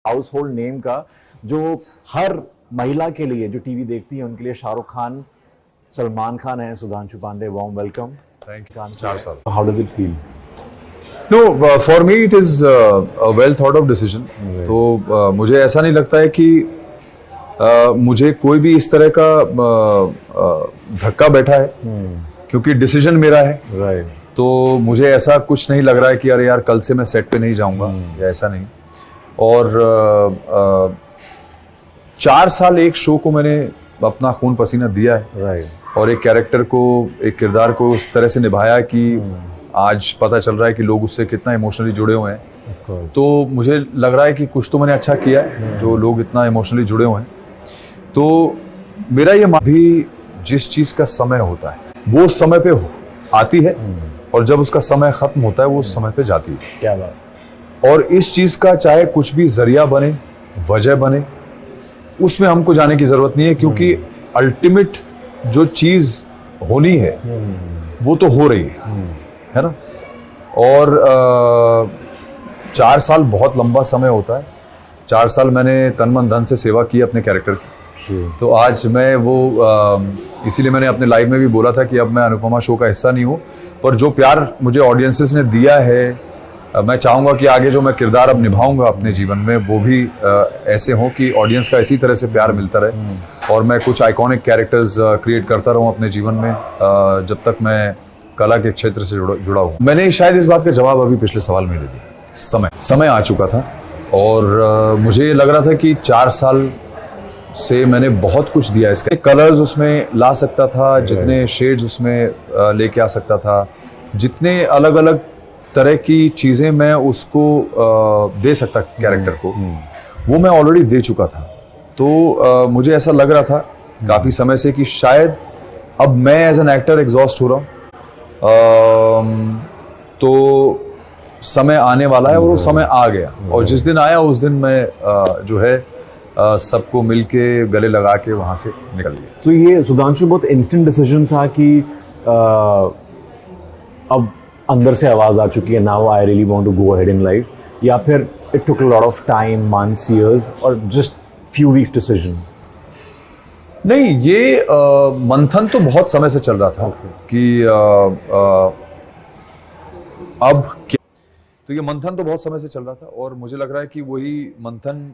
House hold name का, जो हर महिला के लिए जो टीवी देखती है उनके लिए शाहरुख खान, सलमान खान है, Sudhanshu Pandey, warm welcome. Thank you. 4 साल। How does it feel? No, for me it is a well thought of decision. तो मुझे ऐसा नहीं लगता है कि मुझे कोई भी इस तरह का धक्का बैठा है, क्योंकि डिसीजन मेरा है। राइट। तो मुझे ऐसा कुछ नहीं लग रहा है कि अरे यार कल से मैं सेट पे नहीं जाऊंगा, या ऐसा नहीं। और 4 साल एक शो को मैंने अपना खून पसीना दिया है। राइट। और एक कैरेक्टर को, एक किरदार को उस तरह से निभाया कि आज पता चल रहा है कि लोग उससे कितना इमोशनली जुड़े हुए हैं। तो मुझे लग रहा है कि कुछ तो मैंने अच्छा किया है, जो लोग इतना इमोशनली जुड़े हुए हैं। तो मेरा ये भी, जिस चीज़ का समय होता है वो समय पे आती है, और जब उसका समय खत्म होता है वो उस समय पे जाती है। क्या बात। और इस चीज़ का चाहे कुछ भी जरिया बने, वजह बने, उसमें हमको जाने की ज़रूरत नहीं है, क्योंकि अल्टीमेट जो चीज़ होनी है वो तो हो रही है ना। और 4 साल बहुत लंबा समय होता है। 4 साल मैंने तन मन धन से सेवा की अपने कैरेक्टर की। तो आज मैं वो इसीलिए मैंने अपने लाइव में भी बोला था कि अब मैं अनुपमा शो का हिस्सा नहीं हूँ, पर जो प्यार मुझे ऑडियंसेस ने दिया है, मैं चाहूँगा कि आगे जो मैं किरदार अब निभाऊंगा अपने जीवन में वो भी ऐसे हों कि ऑडियंस का इसी तरह से प्यार मिलता रहे, और मैं कुछ आइकॉनिक कैरेक्टर्स क्रिएट करता रहूँ अपने जीवन में, जब तक मैं कला के क्षेत्र से जुड़ा हूँ। मैंने शायद इस बात का जवाब अभी पिछले सवाल में दे दिया। समय आ चुका था, और मुझे लग रहा था कि 4 साल से मैंने बहुत कुछ दिया। इसके कलर्स उसमें ला सकता था, जितने शेड्स उसमें लेके आ सकता था, जितने अलग अलग तरह की चीज़ें मैं उसको दे सकता कैरेक्टर को, वो मैं ऑलरेडी दे चुका था। तो मुझे ऐसा लग रहा था काफ़ी समय से कि शायद अब मैं एज एन एक्टर एग्जॉस्ट हो रहा हूँ, तो समय आने वाला है, और वो समय आ गया। और जिस दिन आया उस दिन मैं जो है सबको मिलके गले लगा के वहाँ से निकल गया। तो ये सुधांशु बहुत इंस्टेंट डिसीजन था कि अब अंदर से आवाज आ चुकी है, now I really want to go ahead in life, या फिर it took a lot of time, months, years, और जस्ट फ्यू वीक्स डिसीजन? नहीं, ये मंथन तो बहुत समय से चल रहा था कि अब क्या। तो ये मंथन तो बहुत समय से चल रहा था, और मुझे लग रहा है कि वही मंथन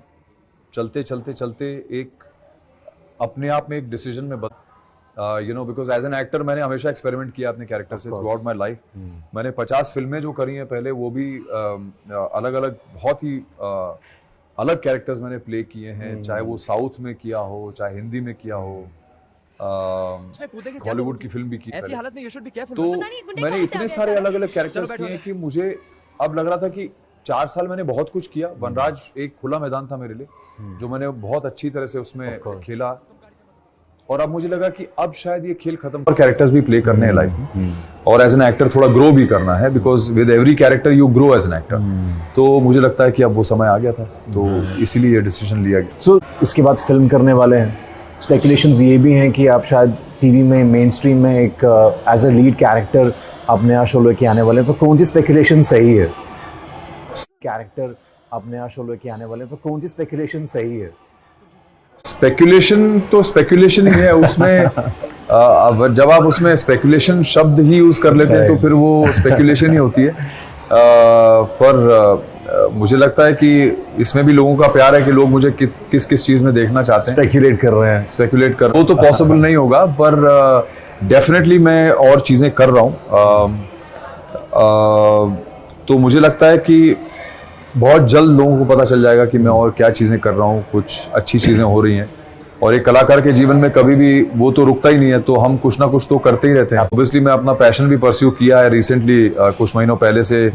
चलते चलते चलते एक अपने आप में एक डिसीजन में बिकॉज एज एन एक्टर मैंने हमेशा एक्सपेरिमेंट किया अपने कैरेक्टर से थ्रू आउट माई लाइफ। मैंने 50 फिल्में जो करी हैं पहले, वो भी अलग अलग, बहुत ही अलग कैरेक्टर्स मैंने प्ले किए हैं, चाहे वो साउथ में किया हो, चाहे हिंदी में किया हो, हॉलीवुड की फिल्म भी की। तो मैंने इतने सारे अलग अलग कैरेक्टर्स किए हैं कि मुझे अब लग रहा था कि 4 साल मैंने बहुत कुछ किया। वनराज एक खुला मैदान था मेरे लिए, जो मैंने बहुत अच्छी तरह से उसमें खेला, और अब मुझे लगा कि अब शायद ये खेल खत्म, पर कैरेक्टर्स भी प्ले करने हैं लाइफ में, और एज एन एक्टर थोड़ा ग्रो भी करना है, because with every character you grow as an actor. तो मुझे लगता है कि अब वो समय आ गया था, तो इसीलिए ये डिसीजन लिया गया। सो इसके बाद फिल्म करने वाले हैं, स्पेकुलेशंस ये भी हैं कि आप शायद टीवी में, मेन स्ट्रीम में एक एज अ लीड कैरेक्टर आप नया शो लेके आने वाले हैं। तो कौन सी स्पेकुलेशन सही है? कैरेक्टर आप नया शो लेके आने वाले हैं, तो कौन सी स्पेकुलेशन सही है? स्पेकुलेशन तो स्पेकुलेशन ही है उसमें। जब आप उसमें स्पेकुलेशन शब्द ही यूज कर लेते हैं तो फिर वो स्पेकुलेशन ही होती है। पर मुझे लगता है कि इसमें भी लोगों का प्यार है कि लोग मुझे किस किस चीज़ में देखना चाहते हैं। स्पेकुलेट कर रहे हैं। स्पेकुलेट कर, वो तो पॉसिबल नहीं होगा, पर डेफिनेटली मैं और चीज़ें कर रहा हूँ। तो मुझे लगता है कि बहुत जल्द लोगों को पता चल जाएगा कि मैं और क्या चीज़ें कर रहा हूँ, कुछ अच्छी चीज़ें हो रही हैं। और एक कलाकार के जीवन में कभी भी वो तो रुकता ही नहीं है, तो हम कुछ ना कुछ तो करते ही रहते हैं। ऑब्वियसली मैं अपना पैशन भी परस्यू किया है रिसेंटली, कुछ महीनों पहले से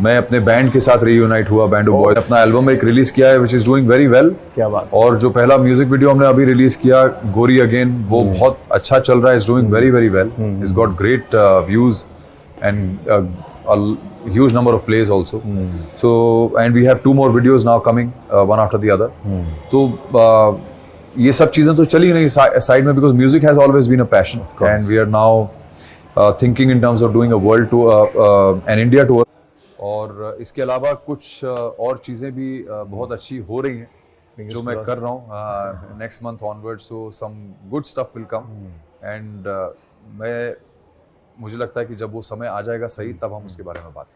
मैं अपने बैंड के साथ रीयूनाइट हुआ, बैंड ऑफ बॉयज। अपना एल्बम एक रिलीज किया है which is doing very well. क्या बात। और जो पहला म्यूजिक वीडियो हमने अभी रिलीज किया, गोरी अगेन, वो बहुत अच्छा चल रहा है, is doing very very well, is got great views and a huge number of plays also. So, and we have 2 more videos now coming, one after the other. तो ये सब चीज़ें तो चली नहीं साइड में, because music has always been a passion, and we are now thinking in terms of doing a world tour, an India tour. और इसके अलावा कुछ और चीज़ें भी बहुत अच्छी हो रही हैं जो मैं कर रहा हूँ next month onward, so some good stuff will come and मुझे लगता है कि जब वो समय आ जाएगा सही तब हम उसके बारे में बात करें।